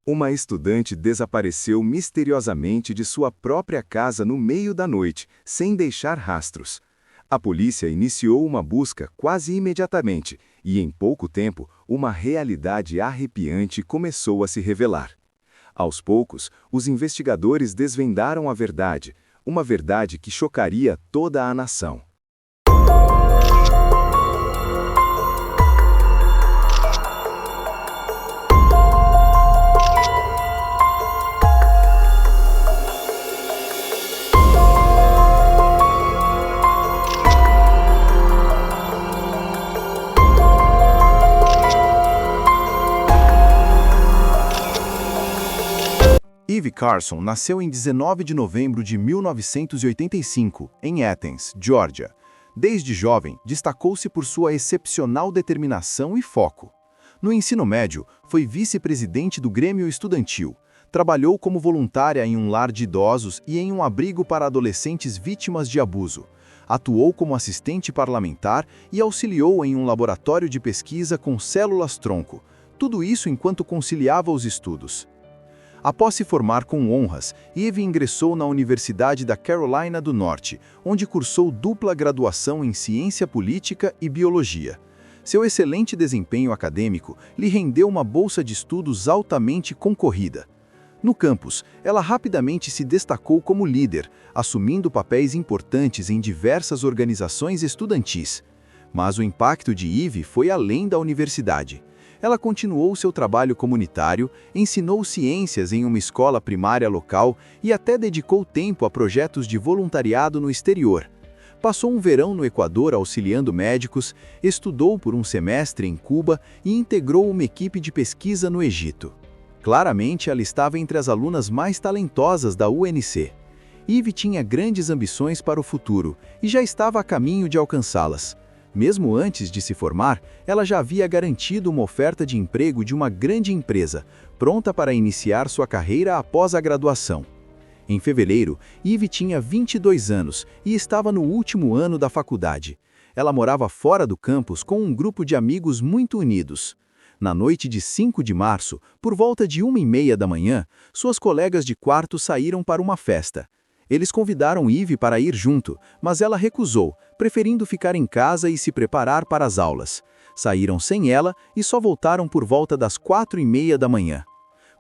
Uma estudante desapareceu misteriosamente de sua própria casa no meio da noite, sem deixar rastros. A polícia iniciou uma busca quase imediatamente e, em pouco tempo, uma realidade arrepiante começou a se revelar. Aos poucos, os investigadores desvendaram a verdade, uma verdade que chocaria toda a nação. Eve Carson nasceu em 19 de novembro de 1985, em Athens, Geórgia. Desde jovem, destacou-se por sua excepcional determinação e foco. No ensino médio, foi vice-presidente do Grêmio Estudantil. Trabalhou como voluntária em um lar de idosos e em um abrigo para adolescentes vítimas de abuso. Atuou como assistente parlamentar e auxiliou em um laboratório de pesquisa com células-tronco. Tudo isso enquanto conciliava os estudos. Após se formar com honras, Eve ingressou na Universidade da Carolina do Norte, onde cursou dupla graduação em Ciência Política e Biologia. Seu excelente desempenho acadêmico lhe rendeu uma bolsa de estudos altamente concorrida. No campus, ela rapidamente se destacou como líder, assumindo papéis importantes em diversas organizações estudantis. Mas o impacto de Eve foi além da universidade. Ela continuou seu trabalho comunitário, ensinou ciências em uma escola primária local e até dedicou tempo a projetos de voluntariado no exterior. Passou um verão no Equador auxiliando médicos, estudou por um semestre em Cuba e integrou uma equipe de pesquisa no Egito. Claramente, ela estava entre as alunas mais talentosas da UNC. Eve tinha grandes ambições para o futuro e já estava a caminho de alcançá-las. Mesmo antes de se formar, ela já havia garantido uma oferta de emprego de uma grande empresa, pronta para iniciar sua carreira após a graduação. Em fevereiro, Eve tinha 22 anos e estava no último ano da faculdade. Ela morava fora do campus com um grupo de amigos muito unidos. Na noite de 5 de março, por volta de 1h30 da manhã, suas colegas de quarto saíram para uma festa. Eles convidaram Eve para ir junto, mas ela recusou, preferindo ficar em casa e se preparar para as aulas. Saíram sem ela e só voltaram por volta das 4h30 da manhã.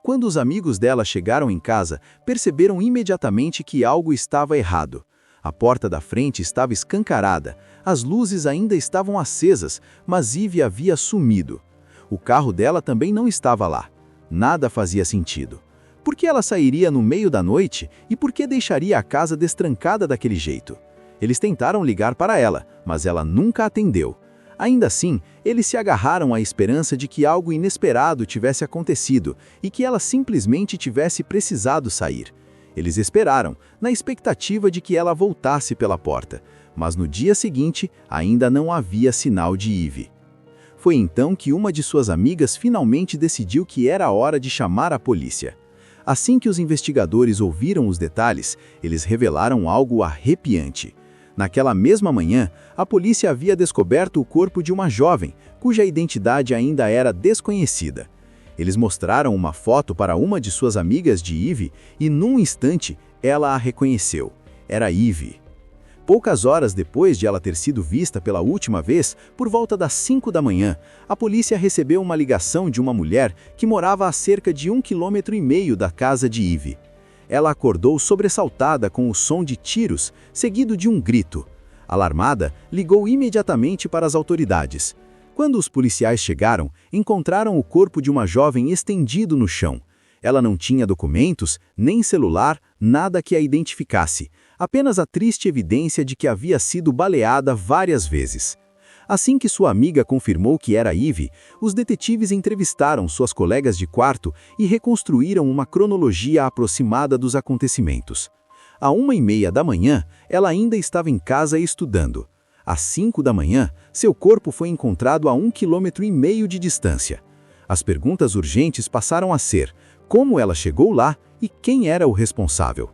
Quando os amigos dela chegaram em casa, perceberam imediatamente que algo estava errado. A porta da frente estava escancarada, as luzes ainda estavam acesas, mas Eve havia sumido. O carro dela também não estava lá. Nada fazia sentido. Por que ela sairia no meio da noite e por que deixaria a casa destrancada daquele jeito? Eles tentaram ligar para ela, mas ela nunca atendeu. Ainda assim, eles se agarraram à esperança de que algo inesperado tivesse acontecido e que ela simplesmente tivesse precisado sair. Eles esperaram, na expectativa de que ela voltasse pela porta, mas no dia seguinte ainda não havia sinal de Eve. Foi então que uma de suas amigas finalmente decidiu que era a hora de chamar a polícia. Assim que os investigadores ouviram os detalhes, eles revelaram algo arrepiante. Naquela mesma manhã, a polícia havia descoberto o corpo de uma jovem, cuja identidade ainda era desconhecida. Eles mostraram uma foto para uma de suas amigas de Eve e, num instante, ela a reconheceu. Era Eve. Poucas horas depois de ela ter sido vista pela última vez, por volta das 5 da manhã, a polícia recebeu uma ligação de uma mulher que morava a cerca de 1,5 km da casa de Eve. Ela acordou sobressaltada com o som de tiros, seguido de um grito. Alarmada, ligou imediatamente para as autoridades. Quando os policiais chegaram, encontraram o corpo de uma jovem estendido no chão. Ela não tinha documentos, nem celular, nada que a identificasse. Apenas a triste evidência de que havia sido baleada várias vezes. Assim que sua amiga confirmou que era Eve, os detetives entrevistaram suas colegas de quarto e reconstruíram uma cronologia aproximada dos acontecimentos. À 1h30 da manhã, ela ainda estava em casa estudando. Às 5 da manhã, seu corpo foi encontrado a 1,5 km de distância. As perguntas urgentes passaram a ser: como ela chegou lá e quem era o responsável?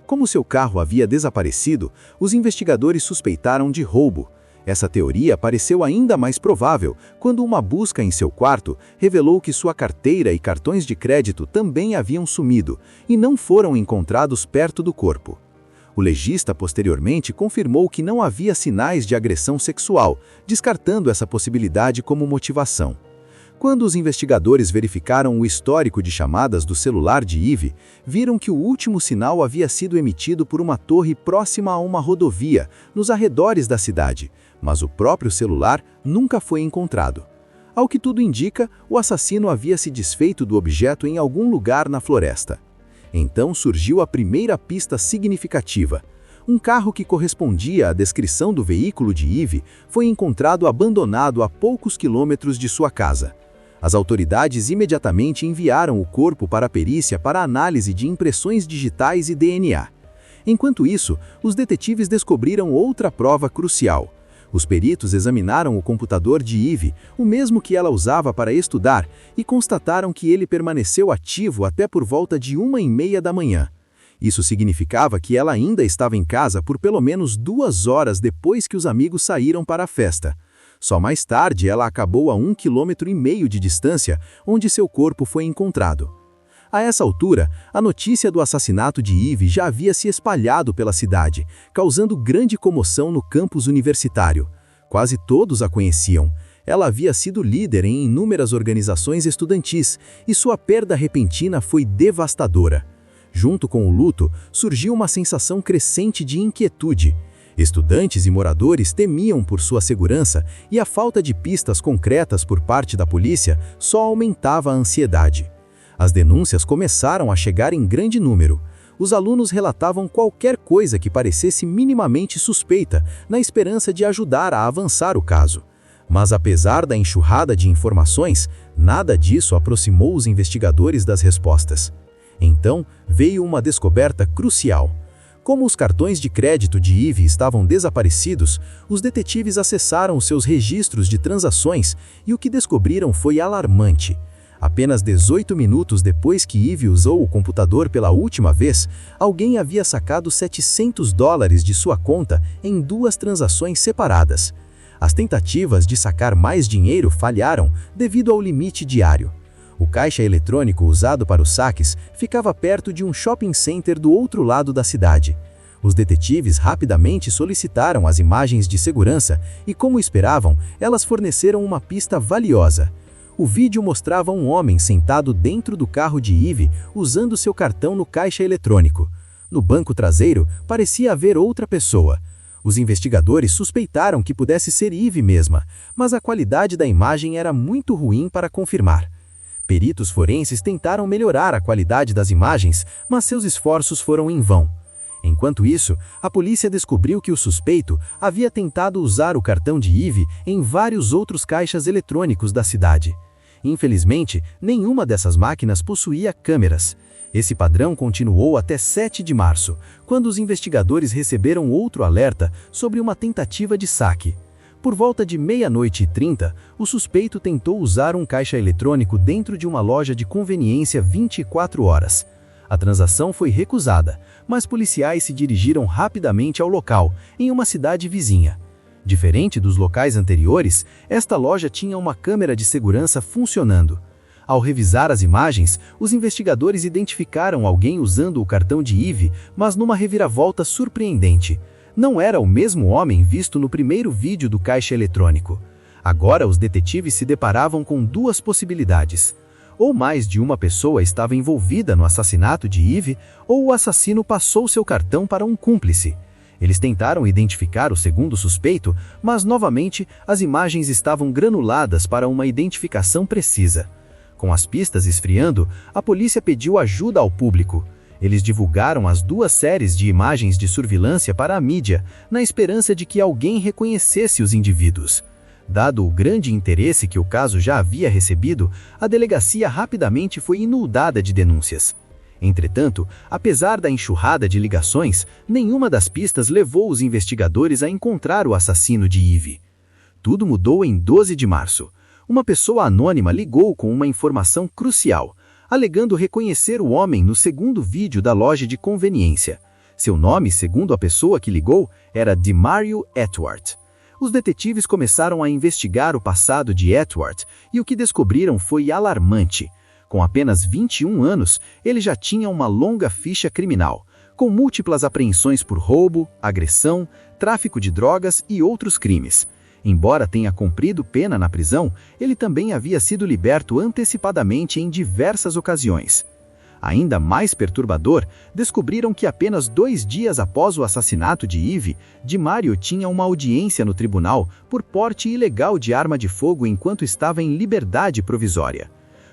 Como seu carro havia desaparecido, os investigadores suspeitaram de roubo. Essa teoria pareceu ainda mais provável quando uma busca em seu quarto revelou que sua carteira e cartões de crédito também haviam sumido e não foram encontrados perto do corpo. O legista posteriormente confirmou que não havia sinais de agressão sexual, descartando essa possibilidade como motivação. Quando os investigadores verificaram o histórico de chamadas do celular de Eve, viram que o último sinal havia sido emitido por uma torre próxima a uma rodovia, nos arredores da cidade, mas o próprio celular nunca foi encontrado. Ao que tudo indica, o assassino havia se desfeito do objeto em algum lugar na floresta. Então surgiu a primeira pista significativa. Um carro que correspondia à descrição do veículo de Eve foi encontrado abandonado a poucos quilômetros de sua casa. As autoridades imediatamente enviaram o corpo para a perícia para análise de impressões digitais e DNA. Enquanto isso, os detetives descobriram outra prova crucial. Os peritos examinaram o computador de Eve, o mesmo que ela usava para estudar, e constataram que ele permaneceu ativo até por volta de 1h30 da manhã. Isso significava que ela ainda estava em casa por pelo menos 2 horas depois que os amigos saíram para a festa. Só mais tarde ela acabou a 1,5 km de distância, onde seu corpo foi encontrado. A essa altura, a notícia do assassinato de Eve já havia se espalhado pela cidade, causando grande comoção no campus universitário. Quase todos a conheciam. Ela havia sido líder em inúmeras organizações estudantis e sua perda repentina foi devastadora. Junto com o luto, surgiu uma sensação crescente de inquietude. Estudantes e moradores temiam por sua segurança e a falta de pistas concretas por parte da polícia só aumentava a ansiedade. As denúncias começaram a chegar em grande número. Os alunos relatavam qualquer coisa que parecesse minimamente suspeita, na esperança de ajudar a avançar o caso. Mas apesar da enxurrada de informações, nada disso aproximou os investigadores das respostas. Então, veio uma descoberta crucial. Como os cartões de crédito de Eve estavam desaparecidos, os detetives acessaram seus registros de transações e o que descobriram foi alarmante. Apenas 18 minutos depois que Eve usou o computador pela última vez, alguém havia sacado $700 de sua conta em 2 transações separadas. As tentativas de sacar mais dinheiro falharam devido ao limite diário. O caixa eletrônico usado para os saques ficava perto de um shopping center do outro lado da cidade. Os detetives rapidamente solicitaram as imagens de segurança e, como esperavam, elas forneceram uma pista valiosa. O vídeo mostrava um homem sentado dentro do carro de Eve usando seu cartão no caixa eletrônico. No banco traseiro, parecia haver outra pessoa. Os investigadores suspeitaram que pudesse ser Eve mesma, mas a qualidade da imagem era muito ruim para confirmar. Peritos forenses tentaram melhorar a qualidade das imagens, mas seus esforços foram em vão. Enquanto isso, a polícia descobriu que o suspeito havia tentado usar o cartão de Eve em vários outros caixas eletrônicos da cidade. Infelizmente, nenhuma dessas máquinas possuía câmeras. Esse padrão continuou até 7 de março, quando os investigadores receberam outro alerta sobre uma tentativa de saque. Por volta de 00:30, o suspeito tentou usar um caixa eletrônico dentro de uma loja de conveniência 24 horas. A transação foi recusada, mas policiais se dirigiram rapidamente ao local, em uma cidade vizinha. Diferente dos locais anteriores, esta loja tinha uma câmera de segurança funcionando. Ao revisar as imagens, os investigadores identificaram alguém usando o cartão de Eve, mas numa reviravolta surpreendente. Não era o mesmo homem visto no primeiro vídeo do caixa eletrônico. Agora os detetives se deparavam com 2 possibilidades. Ou mais de uma pessoa estava envolvida no assassinato de Eve, ou o assassino passou seu cartão para um cúmplice. Eles tentaram identificar o segundo suspeito, mas novamente as imagens estavam granuladas para uma identificação precisa. Com as pistas esfriando, a polícia pediu ajuda ao público. Eles divulgaram as 2 séries de imagens de surveilância para a mídia, na esperança de que alguém reconhecesse os indivíduos. Dado o grande interesse que o caso já havia recebido, a delegacia rapidamente foi inundada de denúncias. Entretanto, apesar da enxurrada de ligações, nenhuma das pistas levou os investigadores a encontrar o assassino de Eve. Tudo mudou em 12 de março. Uma pessoa anônima ligou com uma informação crucial, alegando reconhecer o homem no segundo vídeo da loja de conveniência. Seu nome, segundo a pessoa que ligou, era Demario Edward. Os detetives começaram a investigar o passado de Edward e o que descobriram foi alarmante. Com apenas 21 anos, ele já tinha uma longa ficha criminal, com múltiplas apreensões por roubo, agressão, tráfico de drogas e outros crimes. Embora tenha cumprido pena na prisão, ele também havia sido liberto antecipadamente em diversas ocasiões. Ainda mais perturbador, descobriram que apenas 2 dias após o assassinato de Eve, DiMario tinha uma audiência no tribunal por porte ilegal de arma de fogo enquanto estava em liberdade provisória.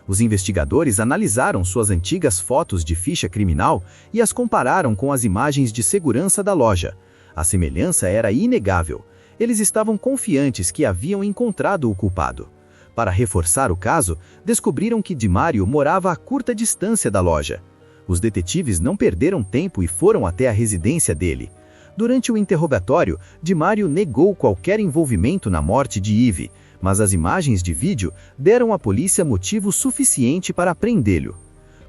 Os investigadores analisaram suas antigas fotos de ficha criminal e as compararam com as imagens de segurança da loja. A semelhança era inegável. Eles estavam confiantes que haviam encontrado o culpado. Para reforçar o caso, descobriram que DiMario morava a curta distância da loja. Os detetives não perderam tempo e foram até a residência dele. Durante o interrogatório, DiMario negou qualquer envolvimento na morte de Eve, mas as imagens de vídeo deram à polícia motivo suficiente para prendê-lo.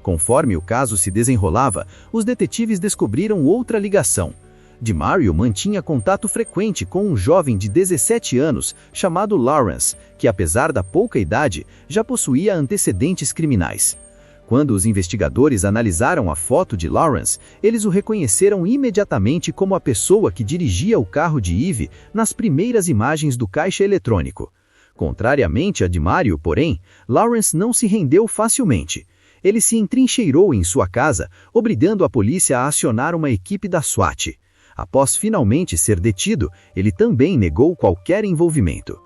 Conforme o caso se desenrolava, os detetives descobriram outra ligação. DiMario mantinha contato frequente com um jovem de 17 anos chamado Lawrence, que apesar da pouca idade, já possuía antecedentes criminais. Quando os investigadores analisaram a foto de Lawrence, eles o reconheceram imediatamente como a pessoa que dirigia o carro de Eve nas primeiras imagens do caixa eletrônico. Contrariamente a DiMario, porém, Lawrence não se rendeu facilmente. Ele se entrincheirou em sua casa, obrigando a polícia a acionar uma equipe da SWAT. Após finalmente ser detido, ele também negou qualquer envolvimento.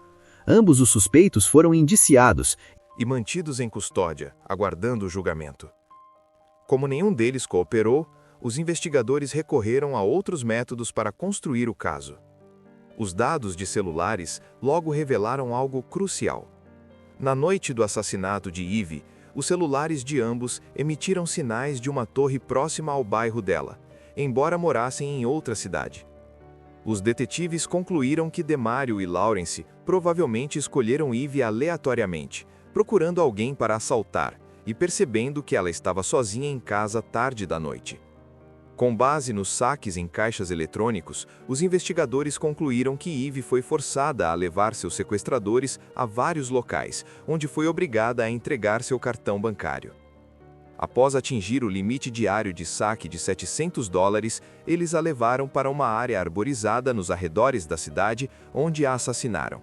Ambos os suspeitos foram indiciados e mantidos em custódia, aguardando o julgamento. Como nenhum deles cooperou, os investigadores recorreram a outros métodos para construir o caso. Os dados de celulares logo revelaram algo crucial. Na noite do assassinato de Eve, os celulares de ambos emitiram sinais de uma torre próxima ao bairro dela, embora morassem em outra cidade. Os detetives concluíram que DiMario e Lawrence provavelmente escolheram Eve aleatoriamente, procurando alguém para assaltar e percebendo que ela estava sozinha em casa tarde da noite. Com base nos saques em caixas eletrônicos, os investigadores concluíram que Eve foi forçada a levar seus sequestradores a vários locais, onde foi obrigada a entregar seu cartão bancário. Após atingir o limite diário de saque de $700, eles a levaram para uma área arborizada nos arredores da cidade, onde a assassinaram.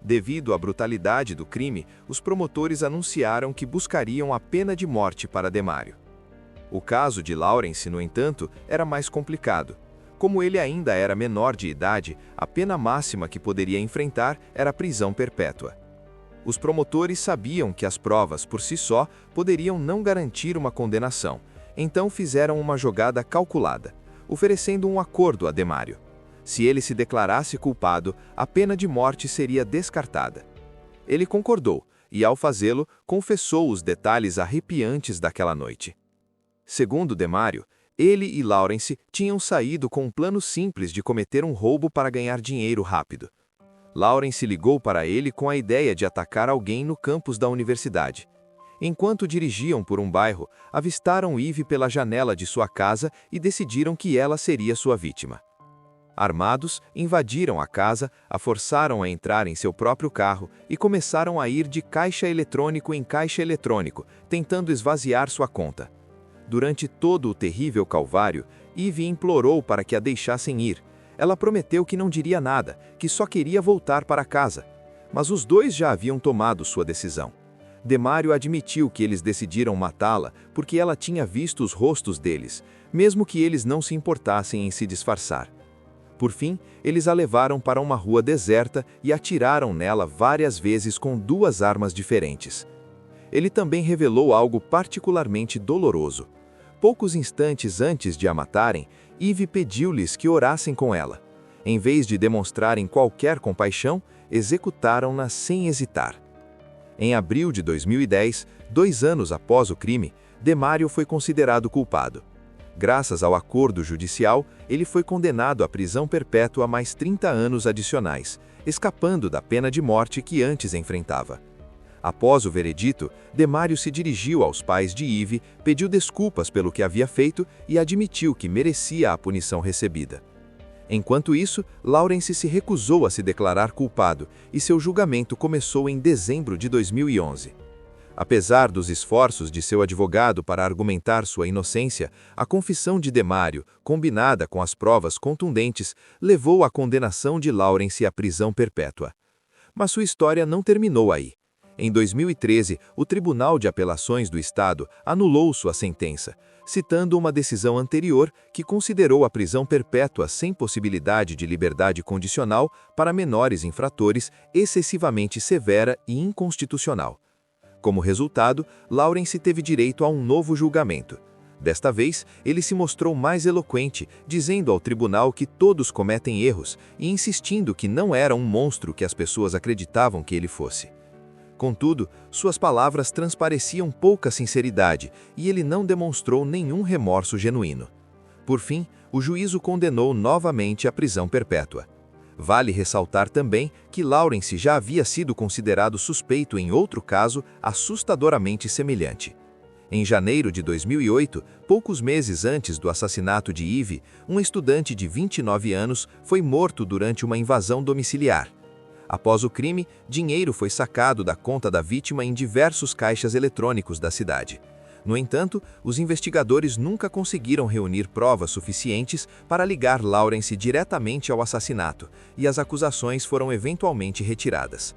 Devido à brutalidade do crime, os promotores anunciaram que buscariam a pena de morte para DiMario. O caso de Lawrence, no entanto, era mais complicado. Como ele ainda era menor de idade, a pena máxima que poderia enfrentar era prisão perpétua. Os promotores sabiam que as provas, por si só, poderiam não garantir uma condenação, então fizeram uma jogada calculada, oferecendo um acordo a DiMario. Se ele se declarasse culpado, a pena de morte seria descartada. Ele concordou e, ao fazê-lo, confessou os detalhes arrepiantes daquela noite. Segundo DiMario, ele e Lawrence tinham saído com um plano simples de cometer um roubo para ganhar dinheiro rápido. Lawrence ligou para ele com a ideia de atacar alguém no campus da universidade. Enquanto dirigiam por um bairro, avistaram Eve pela janela de sua casa e decidiram que ela seria sua vítima. Armados, invadiram a casa, a forçaram a entrar em seu próprio carro e começaram a ir de caixa eletrônico em caixa eletrônico, tentando esvaziar sua conta. Durante todo o terrível calvário, Eve implorou para que a deixassem ir. Ela prometeu que não diria nada, que só queria voltar para casa. Mas os dois já haviam tomado sua decisão. DiMario admitiu que eles decidiram matá-la porque ela tinha visto os rostos deles, mesmo que eles não se importassem em se disfarçar. Por fim, eles a levaram para uma rua deserta e atiraram nela várias vezes com 2 armas diferentes. Ele também revelou algo particularmente doloroso. Poucos instantes antes de a matarem, Eve pediu-lhes que orassem com ela. Em vez de demonstrarem qualquer compaixão, executaram-na sem hesitar. Em abril de 2010, 2 anos após o crime, DiMario foi considerado culpado. Graças ao acordo judicial, ele foi condenado à prisão perpétua mais 30 anos adicionais, escapando da pena de morte que antes enfrentava. Após o veredito, DiMario se dirigiu aos pais de Eve, pediu desculpas pelo que havia feito e admitiu que merecia a punição recebida. Enquanto isso, Lawrence se recusou a se declarar culpado e seu julgamento começou em dezembro de 2011. Apesar dos esforços de seu advogado para argumentar sua inocência, a confissão de Demario, combinada com as provas contundentes, levou à condenação de Lawrence à prisão perpétua. Mas sua história não terminou aí. Em 2013, o Tribunal de Apelações do Estado anulou sua sentença, citando uma decisão anterior que considerou a prisão perpétua sem possibilidade de liberdade condicional para menores infratores excessivamente severa e inconstitucional. Como resultado, Lawrence teve direito a um novo julgamento. Desta vez, ele se mostrou mais eloquente, dizendo ao tribunal que todos cometem erros e insistindo que não era um monstro que as pessoas acreditavam que ele fosse. Contudo, suas palavras transpareciam pouca sinceridade e ele não demonstrou nenhum remorso genuíno. Por fim, o juízo condenou novamente à prisão perpétua. Vale ressaltar também que Lawrence já havia sido considerado suspeito em outro caso assustadoramente semelhante. Em janeiro de 2008, poucos meses antes do assassinato de Eve, um estudante de 29 anos foi morto durante uma invasão domiciliar. Após o crime, dinheiro foi sacado da conta da vítima em diversos caixas eletrônicos da cidade. No entanto, os investigadores nunca conseguiram reunir provas suficientes para ligar Lawrence diretamente ao assassinato, e as acusações foram eventualmente retiradas.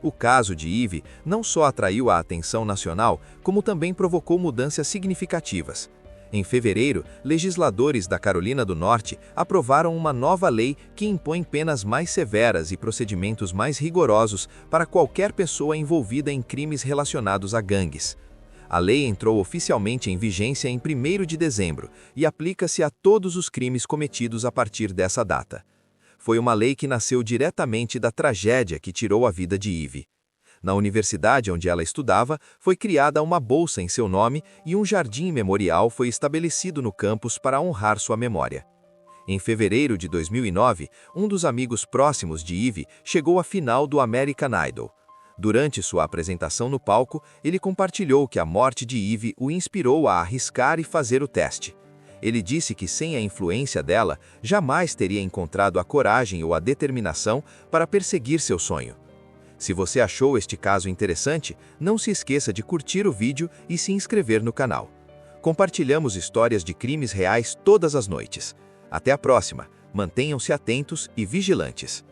O caso de Eve não só atraiu a atenção nacional, como também provocou mudanças significativas. Em fevereiro, legisladores da Carolina do Norte aprovaram uma nova lei que impõe penas mais severas e procedimentos mais rigorosos para qualquer pessoa envolvida em crimes relacionados a gangues. A lei entrou oficialmente em vigência em 1º de dezembro e aplica-se a todos os crimes cometidos a partir dessa data. Foi uma lei que nasceu diretamente da tragédia que tirou a vida de Eve. Na universidade onde ela estudava, foi criada uma bolsa em seu nome e um jardim memorial foi estabelecido no campus para honrar sua memória. Em fevereiro de 2009, um dos amigos próximos de Eve chegou à final do American Idol. Durante sua apresentação no palco, ele compartilhou que a morte de Eve o inspirou a arriscar e fazer o teste. Ele disse que sem a influência dela, jamais teria encontrado a coragem ou a determinação para perseguir seu sonho. Se você achou este caso interessante, não se esqueça de curtir o vídeo e se inscrever no canal. Compartilhamos histórias de crimes reais todas as noites. Até a próxima, mantenham-se atentos e vigilantes.